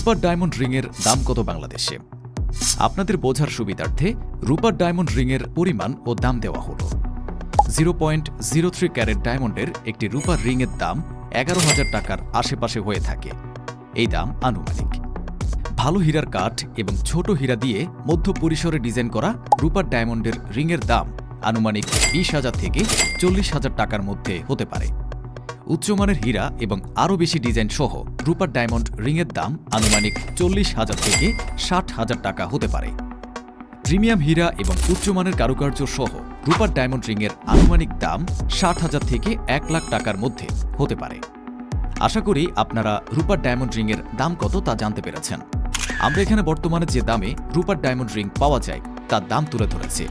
রূপার ডায়মন্ড রিংয়ের দাম কত বাংলাদেশে? আপনাদের বোঝার সুবিধার্থে রূপার ডায়মন্ড রিংয়ের পরিমাণ ও দাম দেওয়া হলো। 0.03 ক্যারেট ডায়মন্ডের একটি রূপার রিংয়ের দাম 11,000 টাকার আশেপাশে হয়ে থাকে। এই দাম আনুমানিক। ভালো হীরার কাঠ এবং ছোট হীরা দিয়ে মধ্য পরিসরে ডিজাইন করা রূপার ডায়মন্ডের রিংয়ের দাম আনুমানিক 20,000 থেকে 40,000 টাকার মধ্যে হতে পারে। উচ্চমানের হীরা এবং আরও বেশি ডিজাইন সহ রূপার ডায়মন্ড রিংয়ের দাম আনুমানিক 40,000 থেকে 60,000 টাকা হতে পারে। প্রিমিয়াম হীরা এবং উচ্চমানের কারুকার্য সহ রূপার ডায়মন্ড রিংয়ের আনুমানিক দাম 60,000 থেকে 1 লাখ টাকার মধ্যে হতে পারে। আশা করি আপনারা রূপার ডায়মন্ড রিংয়ের দাম কত তা জানতে পেরেছেন। আমরা এখানে বর্তমানে যে দামে রূপার ডায়মন্ড রিং পাওয়া যায় তার দাম তুলে ধরেছি।